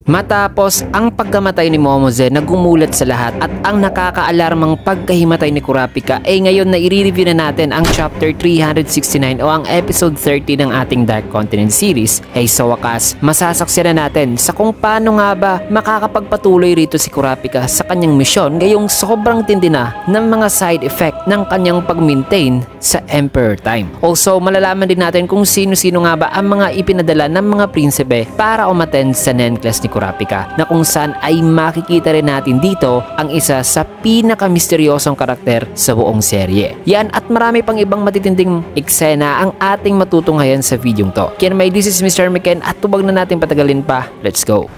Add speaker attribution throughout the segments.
Speaker 1: Matapos ang pagkamatay ni Momose na gumulat sa lahat at ang nakakaalarmang pagkahimatay ni Kurapika, ngayon na i-review na natin ang chapter 369 o ang episode 30 ng ating Dark Continent series. Sa wakas, masasaksiyan na natin sa kung paano nga ba makakapagpatuloy rito si Kurapika sa kanyang misyon ngayong sobrang tindi na ng mga side effect ng kanyang pag-maintain sa Emperor Time. Also, malalaman din natin kung sino-sino nga ba ang mga ipinadala ng mga prinsipe para umattend sa Nenclass ni Kurapika, na kung saan ay makikita rin natin dito ang isa sa pinaka-misteryosong karakter sa buong serye. Yan at marami pang ibang matitinding eksena ang ating matutunghayan sa videong to. Kaya may this is Mr. Meken at tubag na natin patagalin pa. Let's go!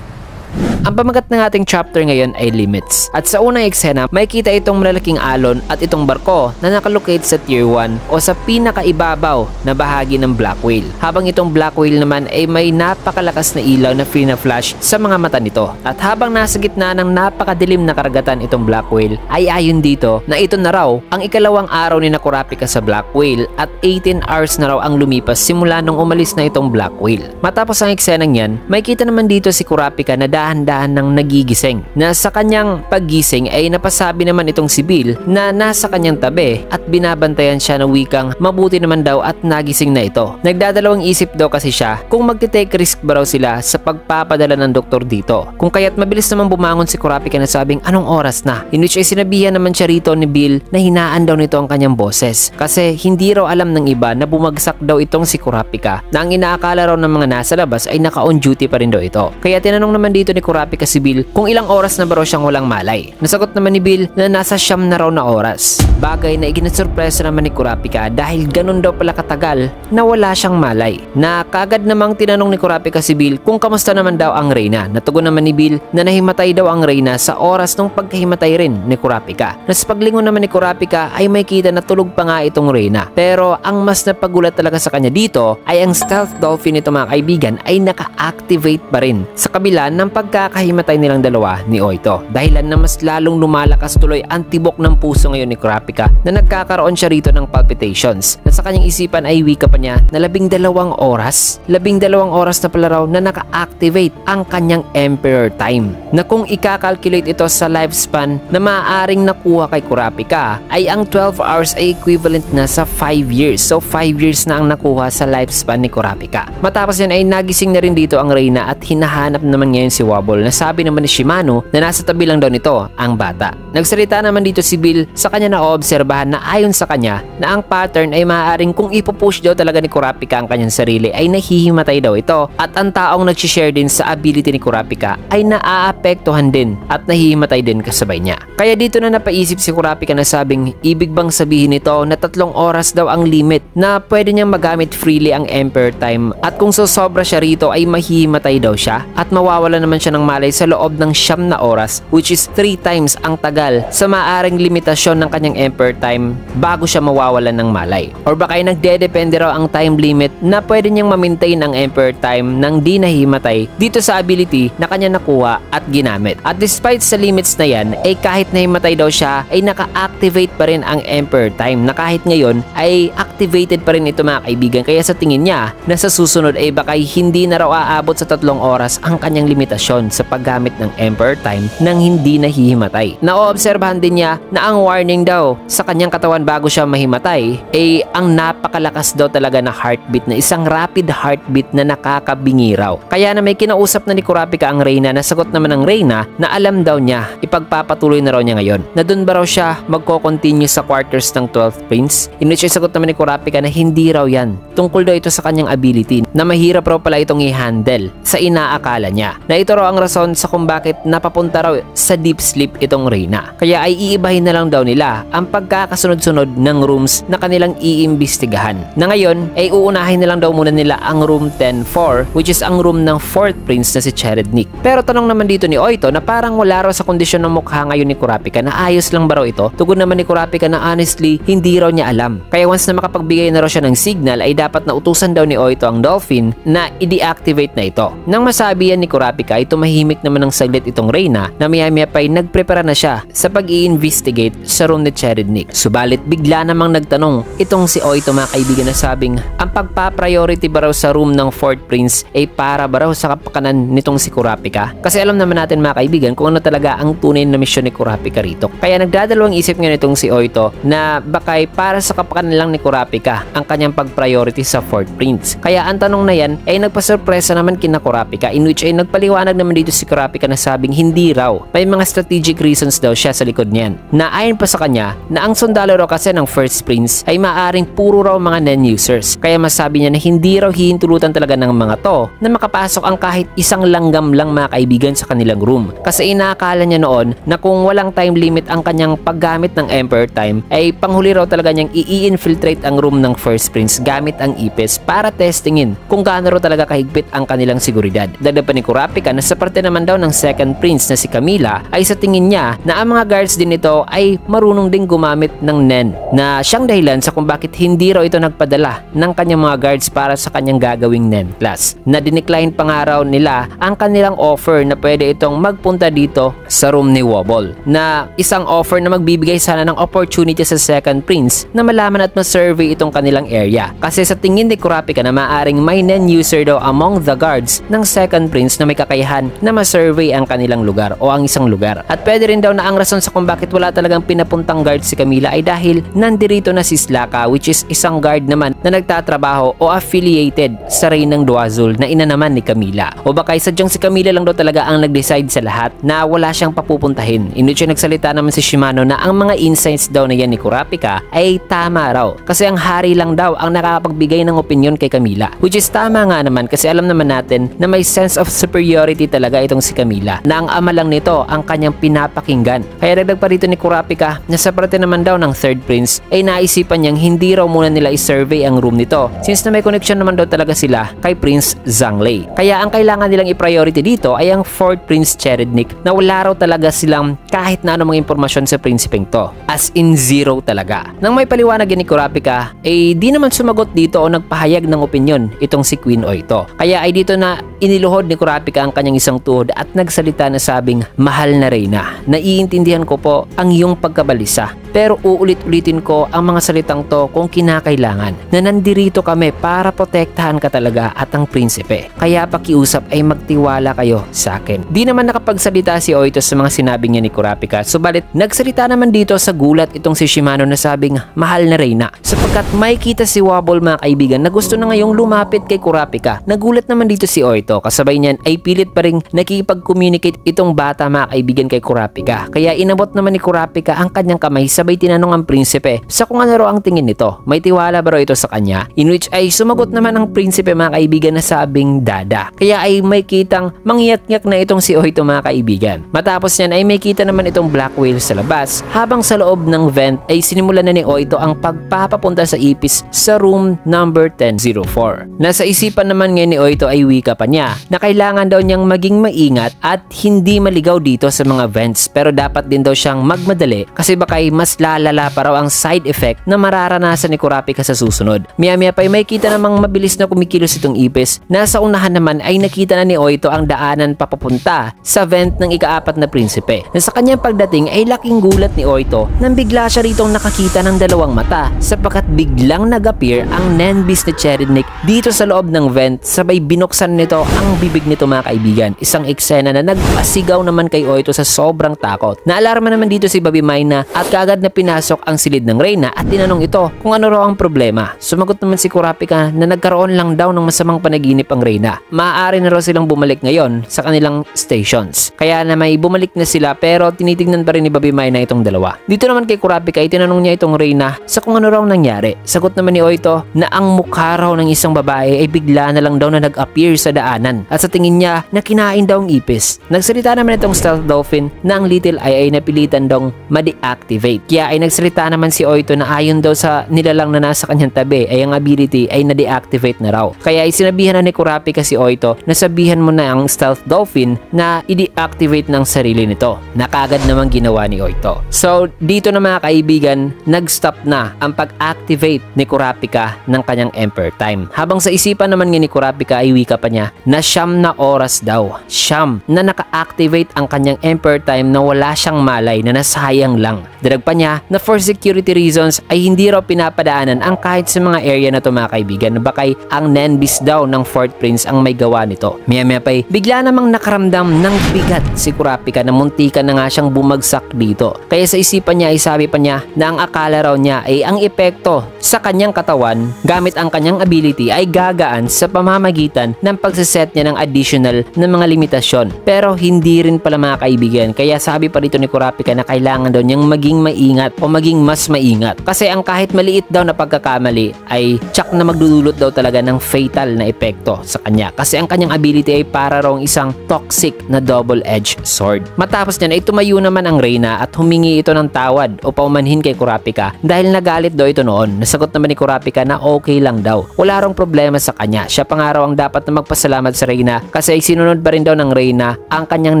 Speaker 1: Ang pamagat ng ating chapter ngayon ay limits. At sa unang eksena, makikita itong malalaking alon at itong barko na nakalocate sa tier 1 o sa pinakaibabaw na bahagi ng Black Whale. Habang itong Black Whale naman ay may napakalakas na ilaw na flash sa mga mata nito. At habang nasa gitna ng napakadilim na karagatan itong Black Whale, ay ayon dito na ito na raw ang ikalawang araw ni Kurapika sa Black Whale at 18 hours na raw ang lumipas simula nung umalis na itong Black Whale. Matapos ang eksenang yan, makikita naman dito si Kurapika na dahan-dahan ng nagigising, na sa kanyang paggising ay napasabi naman itong si Bill na nasa kanyang tabi at binabantayan siya ng wikang mabuti naman daw at nagising na ito. Nagdadalawang isip daw kasi siya kung magte-take risk ba raw sila sa pagpapadala ng doktor dito, kung kaya't mabilis naman bumangon si Kurapika na sabing anong oras na, in which ay sinabihan naman siya rito ni Bill na hinaan daw nito ang kanyang boses kasi hindi raw alam ng iba na bumagsak daw itong si Kurapika, na ang inaakala raw ng mga nasa labas ay naka-on duty pa rin daw ito. Kaya tinanong naman dito ni Kurapika si Bill kung ilang oras na ba raw siyang walang malay. Nasagot naman ni Bill na nasa 9 na raw na oras. Bagay na iginasurpresa naman ni Kurapika dahil ganun daw pala katagal na wala siyang malay. Na kagad namang tinanong ni Kurapika si Bill kung kamusta naman daw ang Reyna. Natugon naman ni Bill na nahimatay daw ang Reyna sa oras ng pagkahimatay rin ni Kurapika. Na sa paglingon naman ni Kurapika ay may kita na tulog pa nga itong Reyna. Pero ang mas napagulat talaga sa kanya dito ay ang stealth dolphin nito mga kaibigan ay naka-activate pa rin sa kabila ng pagkakahimatay nilang dalawa ni Oito. Dahilan na mas lalong lumalakas tuloy ang tibok ng puso ngayon ni Kurapika na nagkakaroon siya rito ng palpitations. Na sa kanyang isipan ay wika pa niya na 12 oras. 12 oras na pala raw na naka-activate ang kanyang Emperor Time. Na kung ika-calculate ito sa lifespan na maaaring nakuha kay Kurapika ay ang 12 hours ay equivalent na sa 5 years. So 5 years na ang nakuha sa lifespan ni Kurapika. Matapos yan ay nagising na rin dito ang Reyna at hinahanap naman ngayon si Wobble, na sabi naman ni Shimano na nasa tabi lang daw nito ang bata. Nagsalita naman dito si Bill sa kanya na oobserbahan na ayon sa kanya na ang pattern ay maaaring kung ipupush daw talaga ni Kurapika ang kanyang sarili ay nahihimatay daw ito, at ang taong nag-share din sa ability ni Kurapika ay naaapektuhan din at nahihimatay din kasabay niya. Kaya dito na napaisip si Kurapika na sabing ibig bang sabihin nito na 3 oras daw ang limit na pwede niyang magamit freely ang Emperor Time, at kung sosobra siya rito ay mahihimatay daw siya at mawawala naman siya ng malay sa loob ng 9 na oras, which is 3 times ang tagal sa maaring limitasyon ng kanyang Emperor Time bago siya mawawalan ng malay. Or baka ay nagdedepende raw ang time limit na pwede niyang ma-maintain ang Emperor Time nang di nahimatay dito sa ability na kanya nakuha at ginamit. At despite sa limits na yan, ay kahit nahimatay daw siya ay naka-activate pa rin ang Emperor Time, na kahit ngayon ay activated pa rin ito mga kaibigan. Kaya sa tingin niya na sa susunod ay baka hindi na raw aabot sa 3 oras ang kanyang limitasyon sa paggamit ng Emperor Time nang hindi nahihimatay. Naoobserbahan din niya na ang warning daw sa kanyang katawan bago siya mahimatay ay ang napakalakas daw talaga na heartbeat, na isang rapid heartbeat na nakakabingi raw. Kaya na may kinausap na ni Kurapika ang Reyna, na sagot naman ng Reyna na alam daw niya ipagpapatuloy na raw niya ngayon, na doon ba raw siya magko-continue sa quarters ng 12th Prince, in which ay sagot naman ni Kurapika na hindi raw yan. Tungkol daw ito sa kanyang ability na mahirap raw pala itong i-handle sa inaakala niya, na ito raw ang rason sa kung bakit napapunta raw sa deep sleep itong Reyna. Kaya ay iibahin na lang daw nila ang pagkakasunod-sunod ng rooms na kanilang iimbestigahan, na ngayon ay uunahin na lang daw muna nila ang room 10-4, which is ang room ng 4th Prince na si Cherednik. Pero tanong naman dito ni Oito na parang wala raw sa kondisyon ng mukha ngayon ni Kurapika, na ayos lang ba raw ito. Tugon naman ni Kurapika na honestly hindi raw niya alam. Kaya once na makapagbigay na raw siya ng signal ay dapat na utusan daw ni Oito ang Dolphin na i-deactivate na ito. Nang masabi yan ni Kurapika ay tumahimik naman ng saglit itong Reyna na maya-maya pa'y nagprepara na siya sa pag-i-investigate sa room ni Cherednik. Subalit bigla namang nagtanong itong si Oito mga kaibigan na sabing ang pagpa-priority ba raw sa room ng 4th Prince ay para ba raw sa kapakanan nitong si Kurapika? Kasi alam naman natin mga kaibigan kung ano talaga ang tunay na misyon ni Kurapika rito. Kaya nagdadalawang isip nga nitong si Oito na bakay para sa kapakanan lang ni Kurapika ang kanyang pag-priority sa 4th Prince. Kaya ang tanong na yan ay nagpasurpresa naman kina Kurapika, in which ay nagpaliwanag naman dito si Kurapika na sabing hindi raw. May mga strategic reasons daw siya sa likod niyan. Na ayon pa sa kanya na ang sundalo raw kasi ng 1st Prince ay maaring puro raw mga non-users. Kaya masabi niya na hindi raw hihintulutan talaga ng mga to na makapasok ang kahit isang langgam lang mga kaibigan sa kanilang room. Kasi inaakala niya noon na kung walang time limit ang kanyang paggamit ng Emperor Time ay panghuli raw talaga niyang i-infiltrate ang room ng 1st Prince gamit ang ipis para testingin kung gaano raw talaga kahigpit ang kanilang seguridad. Dagdag pa ni Kurapika na sa parte naman daw ng 2nd Prince na si Camila ay sa tingin niya na ang mga guards din ito ay marunong ding gumamit ng Nen na siyang dahilan sa kung bakit hindi raw ito nagpadala ng kanyang mga guards para sa kanyang gagawing Nen class. Na dinecline pa nga raw nila ang kanilang offer na pwede itong magpunta dito sa room ni Wobble, na isang offer na magbibigay sana ng opportunity sa 2nd Prince na malaman at ma-survey itong kanilang area. Kasi sa tingin ni Kurapika na maaring may Nen user daw among the guards ng 2nd Prince na may kakayahan na ma-survey ang kanilang lugar o ang isang lugar. At pwede rin daw na ang rason sa kung bakit wala talagang pinapuntang guard si Camila ay dahil nandirito na si Slaka, which is isang guard naman na nagtatrabaho o affiliated sa Reynang Duazul na ina naman ni Camila. O baka sadyang si Camila lang daw talaga ang nag-decide sa lahat na wala siyang papupuntahin. Inulit siya nagsalita naman si Shimano na ang mga insights daw na yan ni Kurapika ay tama raw. Kasi ang hari lang daw ang nakakapagbigay ng opinion kay Camila. Which is tama nga naman kasi alam naman natin na may sense of superiority talaga itong si Camila. Na ang ama lang nito ang kanyang pinapakinggan. Kaya dagdag pa rito ni Kurapika na sa parte naman daw ng 3rd Prince ay naisipan niyang hindi raw muna nila i-survey ang room nito since na may connection naman daw talaga sila kay Prince Zhonglei. Kaya ang kailangan nilang i-priority dito ay ang 4th Prince Cherednik na wala raw talaga silang kahit na anong mga impormasyon sa prinsipeng to. As in zero talaga. Nang may paliwanag ni Kurapika ay di naman sumagot dito o nagpahayag ng opinion itong si Queen Oito. Kaya ay dito na iniluhod ni Kurapika ang kanyang isang tuhod at nagsalita na sabing, mahal na Reyna, naiintindihan ko po ang iyong pagkabalisa pero uulit-ulitin ko ang mga salitang to kung kinakailangan na nandirito kami para protektahan ka talaga at ang prinsipe. Kaya pakiusap ay magtiwala kayo sa akin. Di naman nakapagsalita si Oito sa mga sinabi niya ni Kurapika, subalit nagsalita naman dito sa gulat itong si Shimano na sabing, mahal na Reyna, sapagkat may kita si Wobble mga kaibigan na gusto na ngayong lumapit kay Kurapika. Nagulat naman dito si Oito, kasabay niyan ay pilit pa rin nakikipag-communicate itong bata mga kaibigan kay Kurapika. Kaya inabot naman ni Kurapika ang kanyang kamay sabay tinanong ang prinsipe sa kung ano raw ang tingin nito. May tiwala ba raw ito sa kanya? In which ay sumagot naman ang prinsipe mga kaibigan na sabing dada. Kaya ay may kitang mangiyak-nyak na itong si Oito mga kaibigan. Matapos niyan ay may kita naman itong black whale sa labas habang sa loob ng vent ay sinimulan na ni Oito ang pagpapapunta sa ipis sa room number 1004. Nasa isipan naman ngayon ni Oito ay wika pa niya na kailangan daw niyang maging maingat at hindi maligaw dito sa mga vents pero dapat din daw siyang magmadali kasi bakay mas lalala pa raw ang side effect na mararanasan ni Kurapika sa susunod. Maya-maya pa ay may kita namang mabilis na kumikilos itong ipis. Nasa unahan naman ay nakita na ni Oito ang daanan papapunta sa vent ng ika-4 na prinsipe. Na sa kanyang pagdating ay laking gulat ni Oito nang bigla siya ritong nakakita ng dalawang mata sapagkat biglang nag-appear ang Nenbis ni Cherednik dito sa loob ng vent sabay binuksan nito ang bibig nito mga kaibigan. Isang eksena na nagpasigaw naman kay Oito sa sobrang takot. Naalarma naman dito si Baby Mayna at kaagad na pinasok ang silid ng Reyna at tinanong ito kung ano raw ang problema. Sumagot naman si Kurapika na nagkaroon lang daw ng masamang panaginip ang Reyna. Maaari na raw silang bumalik ngayon sa kanilang stations. Kaya na may bumalik na sila pero tinitignan pa rin ni Baby Mayna itong dalawa. Dito naman kay Kurapika ay tinanong niya itong Reyna sa kung ano raw nangyari. Sagot naman ni Oito na ang mukha raw ng isang babae ay bigla na lang daw na nag-appear sa daanan at sa tingin niya na kinain daw ang ipis. Nagsalita naman itong Stealth Dolphin na ang Little Eye ay napilitan daw ma-deactivate Kaya ay nagsalita naman si Oito na ayon daw sa nilalang na nasa kanyang tabi ay ang ability ay na-deactivate na raw. Kaya ay sinabihan na ni Kurapika si Oito na sabihan mo na ang Stealth Dolphin na i-deactivate ng sarili nito. Nakagad naman ginawa ni Oito. So dito na mga kaibigan, nag-stop na ang pag-activate ni Kurapika ng kanyang Emperor Time. Habang sa isipan naman ni Kurapika ay wika pa niya na 9 na oras daw. 9 na naka-activate ang kanyang Emperor Time na wala siyang malay na nasayang lang. Dadag pa niya na for security reasons ay hindi raw pinapadaanan ang kahit sa mga area na to mga kaibigan na bakay ang Nenbis daw ng Fourth Prince ang may gawa nito. Maya pa'y bigla namang nakaramdam ng bigat si Kurapika na muntikan na nga siyang bumagsak dito. Kaya sa isipan niya ay sabi pa niya na ang akala raw niya ay ang epekto sa kanyang katawan gamit ang kanyang ability ay gagaan sa pamamagitan ng pagsaset niya ng additional na mga limitasyon. Pero hindi rin pala mga kaibigan. Kaya sabi pa rito ni Kurapika na kailangan daw niyang maging maingat o maging mas maingat. Kasi ang kahit maliit daw na pagkakamali ay tsak na magdudulot daw talaga ng fatal na epekto sa kanya. Kasi ang kanyang ability ay para raw isang toxic na double-edged sword. Matapos niyan ay tumayo naman ang Reyna at humingi ito ng tawad o paumanhin kay Kurapika dahil nagalit daw ito noon. Nasagot naman ni Kurapika na okay lang daw. Wala rong problema sa kanya. Siya pa nga raw ang dapat na magpasalamat sa Reyna kasi sinunod pa rin daw ng Reyna ang kanyang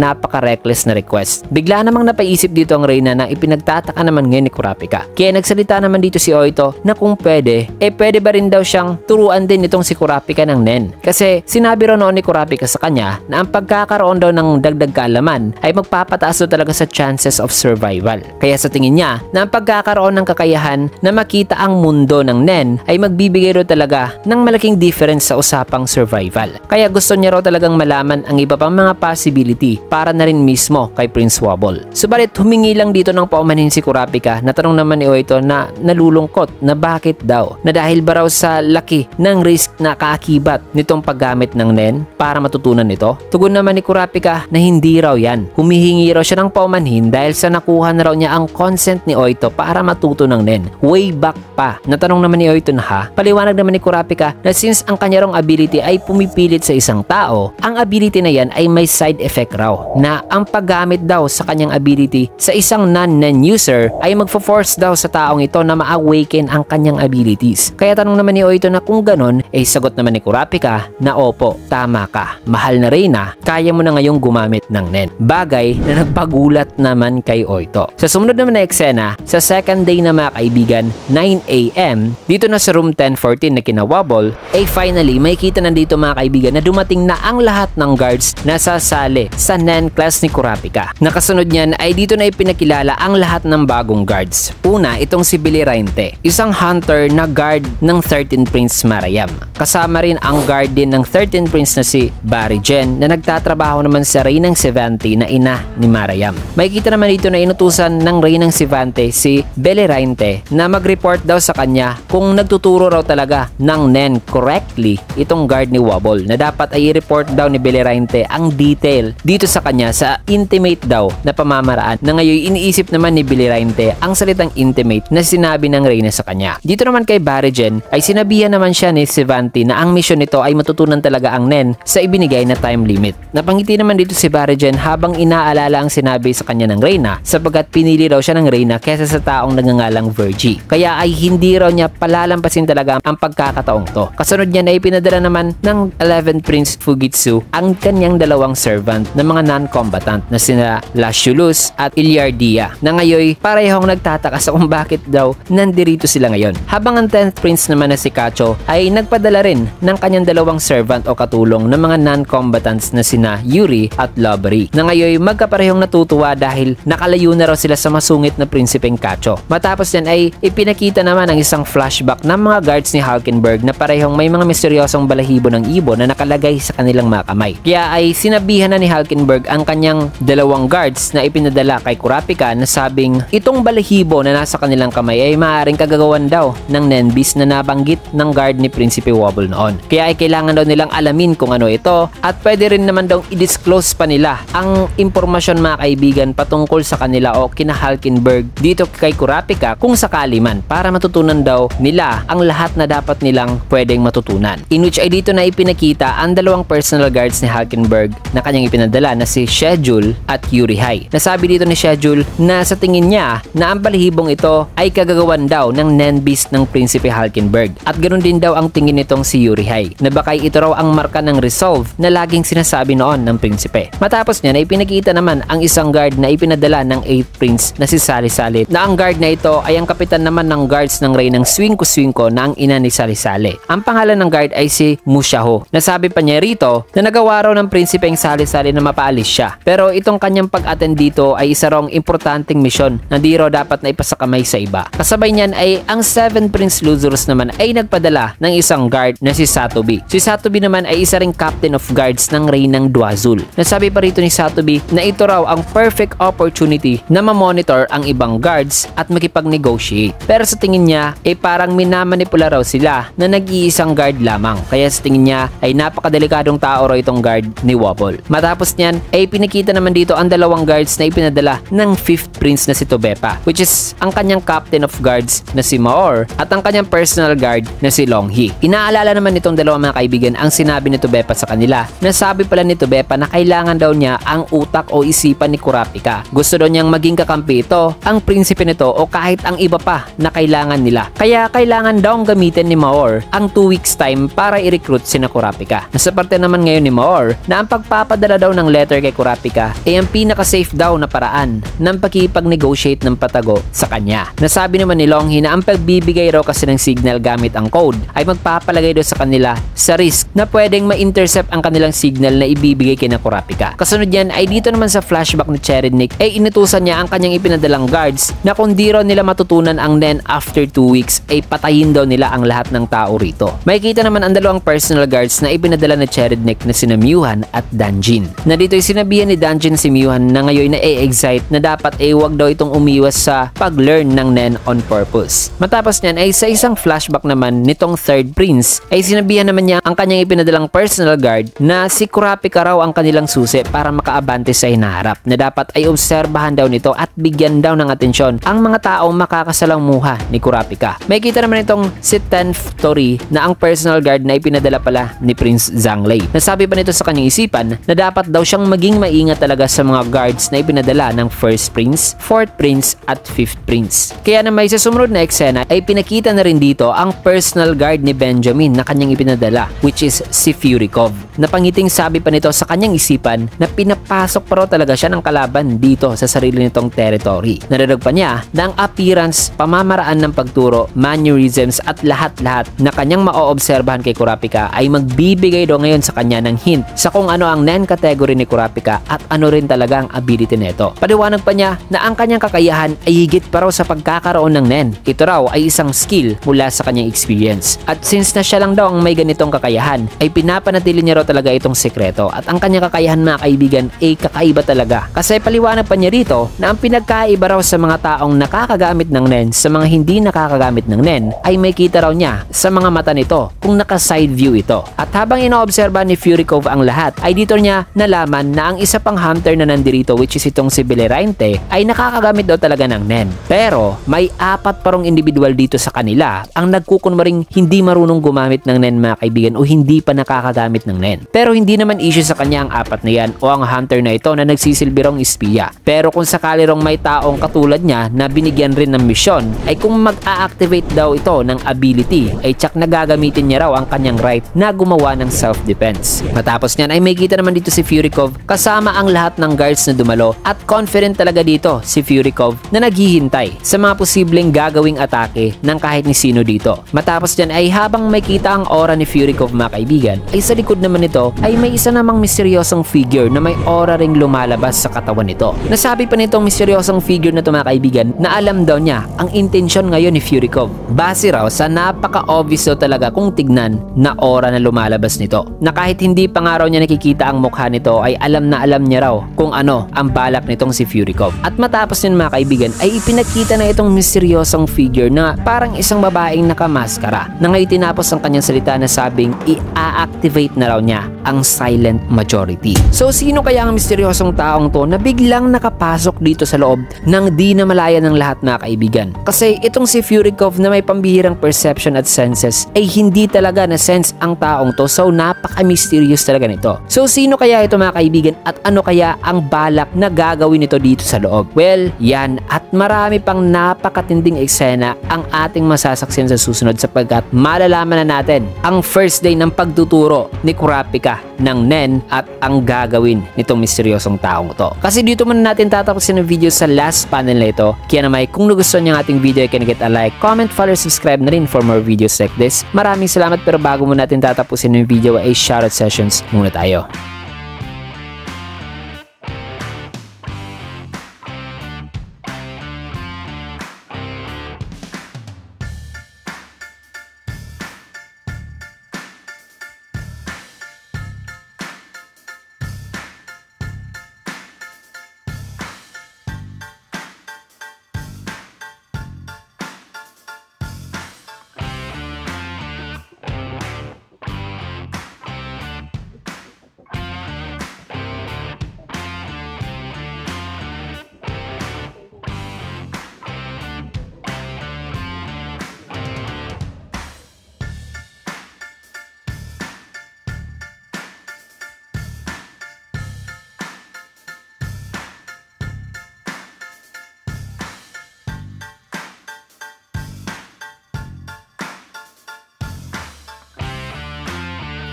Speaker 1: napaka-reckless na request. Bigla namang napaisip dito ang Reyna na ipinagtataka naman ngayon ni Kurapika. Kaya nagsalita naman dito si Oito na kung pwede, pwede ba rin daw siyang turuan din itong si Kurapika ng Nen. Kasi sinabi raw noon ni Kurapika sa kanya na ang pagkakaroon daw ng dagdag kaalaman ay magpapataas daw talaga sa chances of survival. Kaya sa tingin niya na ang pagkakaroon ng kakayahan na makita ang mundo ng Nen ay magbibigay raw talaga ng malaking difference sa usapang survival. Kaya gusto niya raw talagang malaman ang iba pang mga possibility para na rin mismo kay Prince Wobble. Subalit humingi lang dito ng paumanhin si Kurapika na tanong naman ni Oito na nalulungkot na bakit daw na dahil ba raw sa laki ng risk na kaakibat nitong paggamit ng Nen para matutunan ito. Tugon naman ni Kurapika na hindi raw yan. Humihingi raw siya ng paumanhin dahil sa nakuha na raw niya ang consent ni Oito para matuto ng Nen. Way back pa. Natanong naman ni Oito na paliwanag naman ni Kurapika na since ang kanya rong ability ay pumipilit sa isang tao, ang ability na yan ay may side effect raw na ang paggamit daw sa kanyang ability sa isang non-Nen user ay magfo-force daw sa taong ito na ma-awaken ang kanyang abilities. Kaya tanong naman ni Oito na kung ganon, sagot naman ni Kurapika na opo, tama ka. Mahal na Reyna, kaya mo na ngayong gumamit ng Nen. Bagay na nagpagulat naman kay Oito. Sa sumunod naman na eksena, sa second day na mga kaibigan, 9 AM, dito na sa room 1014 na kina Wobble, finally may kita na dito mga kaibigan na dumating na ang lahat ng guards na sasali sa Nen class ni Kurapika. Nakasunod niyan ay dito na ipinakilala ang lahat ng bagong guards. Una, itong si Belirainte, isang hunter na guard ng 13th Prince Marayam. Kasama rin ang guard din ng 13th Prince na si Barijen na nagtatrabaho naman sa Reynang Sivante na ina ni Marayam. May kita naman dito na inutusan ng Reynang Sivante si Belirainte na mag-report daw sa kanya kung nagtuturo raw talaga ng Nen correctly itong guard ni Wobble na dapat ay i-report daw ni Belirainte ang detail dito sa kanya sa intimate daw na pamamaraan na ngayon iniisip naman ni Belirainte ang salitang intimate na sinabi ng Reyna sa kanya. Dito naman kay Barijen ay sinabihan naman siya ni Sivante na ang mission nito ay matutunan talaga ang Nen sa ibinigay na time limit. Napangiti naman dito si Barijen habang inaalala ang sinabi sa kanya ng Reyna sapagkat pinili raw siya ng Reyna kesa sa taong nagngangalang Virgie. Kaya ay hindi raw niya palalampasin talaga ang pagkakataong to. Kasunod niya na ipinadala naman ng 11th Prince Fujitsu ang kanyang dalawang servant na mga non-combatant na sina Lashulus at Ilyardia na ngayon parehong nagtataka sa kung bakit daw nandirito sila ngayon. Habang ang 10th Prince naman na si Kacho ay nagpadala rin ng kanyang dalawang servant o katulong ng mga non-combatants na sina Yuri at Lobbery na ngayon magkaparehong natutuwa dahil nakalayo na raw sila sa masungit na prinsipeng Kacho. Matapos yan ay ipinakita naman ang isang flashback ng mga guards ni Hulkenberg na parehong may mga misteryosong balahibo ng ibon na nakalagay sa kanilang mga kamay. Kaya ay sinabihan na ni Hulkenberg ang kanyang dalawang guards na ipinadala kay Kurapika na sabing itong balahibo na nasa kanilang kamay ay maaaring kagagawan daw ng Nenbis na nabanggit ng guard ni Prinsipe Wobble noon. Kaya ay kailangan daw nilang alamin kung ano ito at pwede rin naman daw i-disclose pa nila ang impormasyon mga kaibigan patungkol sa kanila o kina Hulkenberg dito kay Kurapika kung sakali man para matutunan daw nila ang lahat na dapat nilang pwedeng matutunan. In which ay dito na ipinakita ang dalawang personal guards ni Hulkenberg na kanyang ipinadala na si Schedule at Yuri Hai. Nasabi dito ni Schedule na sa tingin niya niya na ang balihibong ito ay kagagawan daw ng Nen Beast ng Prinsipe Hulkenberg. At ganoon din daw ang tingin nitong si Yurihei na bakay ito raw ang marka ng resolve na laging sinasabi noon ng prinsipe. Matapos niya na ipinakita naman ang isang guard na ipinadala ng 8th Prince na si Salisali, na ang guard na ito ay ang kapitan naman ng guards ng Reynang Swinko na ang ina ni Salisali. Ang pangalan ng guard ay si Mushaho. Nasabi pa niya rito na nagawa raw ng prinsipe ang Salisali na mapaalis siya. Pero itong kanyang pag-attend dito ay isa raw importanteng misyon na di raw dapat na ipasakamay sa iba. Kasabay niyan ay ang 7 Prince Luzurus naman ay nagpadala ng isang guard na si Satobi. Si Satobi naman ay isa ring captain of guards ng Reynang Dwazul. Nasabi pa rito ni Satobi na ito raw ang perfect opportunity na ma-monitor ang ibang guards at makipag-negotiate. Pero sa tingin niya ay parang minamanipula raw sila na nag-iisang guard lamang. Kaya sa tingin niya ay napakadelikadong tao raw itong guard ni Wobble. Matapos niyan ay pinakita naman dito ang dalawang guards na ipinadala ng 5th Prince na si Tobepa, which is ang kanyang captain of guards na si Maor at ang kanyang personal guard na si Longhee. Inaalala naman nitong dalawang mga kaibigan ang sinabi ni Tobepa sa kanila. Nasabi pala ni Tobepa na kailangan daw niya ang utak o isipan ni Kurapika. Gusto daw niyang maging kakampi ito, ang prinsipe nito o kahit ang iba pa na kailangan nila. Kaya kailangan daw gamitin ni Maor ang 2 weeks time para i-recruit si Kurapika. Nasa parte naman ngayon ni Maor na ang pagpapadala daw ng letter kay Kurapika ay ang pinaka-safe daw na paraan ng pagkipag-negotiate ng patago sa kanya. Nasabi naman ni Longhee na ang pagbibigay raw kasi ng signal gamit ang code ay magpapalagay daw sa kanila sa risk na pwedeng ma-intercept ang kanilang signal na ibibigay kay Kurapika. Kasunod yan ay dito naman sa flashback ni Cherednik ay inutusan niya ang kanyang ipinadalang guards na kung di raw nila matutunan ang Nen after 2 weeks ay patayin daw nila ang lahat ng tao rito. Makikita naman ang dalawang personal guards na ipinadala ni Cherednik na sina Myuhan at Danjin. Na dito ay sinabihan ni Danjin si Myuhan na ngayon na excite na dapat ay wag daw itong umiwas sa pag-learn ng Nen on purpose. Matapos niyan ay sa isang flashback naman nitong 3rd Prince ay sinabihan naman niya ang kanyang ipinadalang personal guard na si Kurapika raw ang kanilang susi para makaabante sa hinaharap, na dapat ay obserbahan daw nito at bigyan daw ng atensyon ang mga taong makakasalamuha ni Kurapika. May kita naman itong si 10th Tori na ang personal guard na ipinadala pala ni Prince Zhanglei. Nasabi pa nito sa kanyang isipan na dapat daw siyang maging maingat talaga sa mga guards na ipinadala ng 1st Prince, 4th Prince at 5th Prince. Kaya naman sa sumunod na eksena ay pinakita na rin dito ang personal guard ni Benjamin na kanyang ipinadala, which is si Furikov. Napangiting sabi pa nito sa kanyang isipan na pinapasok pa raw talaga siya ng kalaban dito sa sarili nitong territory. Narinig pa niya na ang appearance, pamamaraan ng pagturo, mannerisms at lahat-lahat na kanyang maoobserbahan kay Kurapika ay magbibigay daw ngayon sa kanya ng hint sa kung ano ang Nen category ni Kurapika at ano rin talaga ang ability nito. Paliwanag pa niya na ang kanyang kakayahan ay higit pa raw sa pagkakaroon ng Nen. Ito raw ay isang skill mula sa kanyang experience. At since na siya lang daw ang may ganitong kakayahan, ay pinapanatili niya raw talaga itong sekreto. At ang kanyang kakayahan, mga kaibigan, ay kakaiba talaga. Kasi paliwanag pa niya rito na ang pinagkaiba raw sa mga taong nakakagamit ng Nen sa mga hindi nakakagamit ng Nen ay may kita raw niya sa mga mata nito kung naka-side view ito. At habang inoobserba ni Furikov ang lahat, ay dito niya nalaman na ang isa pang hunter na nandirito, which is itong si Belerainte, ay nakakagamit daw talaga ng Nen. Pero may 4 parong individual dito sa kanila ang nagkukunwaring hindi marunong gumamit ng Nen, mga kaibigan, o hindi pa nakakagamit ng Nen. Pero hindi naman issue sa kanya ang 4 na yan o ang hunter na ito na nagsisilbi rong espiya. Pero kung sakali rong may taong katulad niya na binigyan rin ng misyon, ay kung mag-a-activate daw ito ng ability, ay tsak na gagamitin niya raw ang kanyang right na gumawa ng self-defense. Matapos niyan ay may kita naman dito si Furikov kasama ang lahat ng guards na dumalo at confident talaga dito si Furikov na naghihintay sa mga posibleng gagawing atake ng kahit ni sino dito. Matapos dyan ay habang may kita ang aura ni Furikov, mga kaibigan, ay sa likod naman nito ay may isa namang misteryosong figure na may aura ring lumalabas sa katawan nito. Nasabi pa nitong misteryosong figure na ito, mga kaibigan, na alam daw niya ang intensyon ngayon ni Furikov. Base raw sa napaka-obvious daw talaga kung tignan na aura na lumalabas nito. Na kahit hindi pa nga raw niya nakikita ang mukha nito ay alam na alam niya raw kung ano ang balak nitong si Furikov. At matapos yun, mga kaibigan, ay ipinakita na itong misteryosong figure na parang isang babaeng nakamaskara na ngayon tinapos ang kanyang salita na sabing i-activate na raw niya ang silent majority. So sino kaya ang misteryosong taong to na biglang nakapasok dito sa loob ng di na malaya ng lahat, mga kaibigan? Kasi itong si Furikov na may pambihirang perception at senses ay hindi talaga na sense ang taong to, so napaka-mysterious talaga nito. So sino kaya ito, mga kaibigan, at ano kaya ang balak na gagawin nito dito sa loob? Well, yan Yan, at marami pang napakatinding eksena ang ating masasaksiyan sa susunod sapagkat malalaman na natin ang first day ng pagtuturo ni Kurapika ng Nen at ang gagawin nitong misteryosong taong to. Kasi dito muna natin tatapusin ang video sa last panel na ito. Kaya naman kung nagustuhan niyo ang ating video, can get a like, comment, follow, subscribe na rin for more videos like this. Maraming salamat, pero bago muna natin tatapusin yung video ay shoutout sessions muna tayo.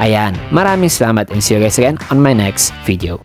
Speaker 1: Ayan, maraming salamat and see you guys again on my next video.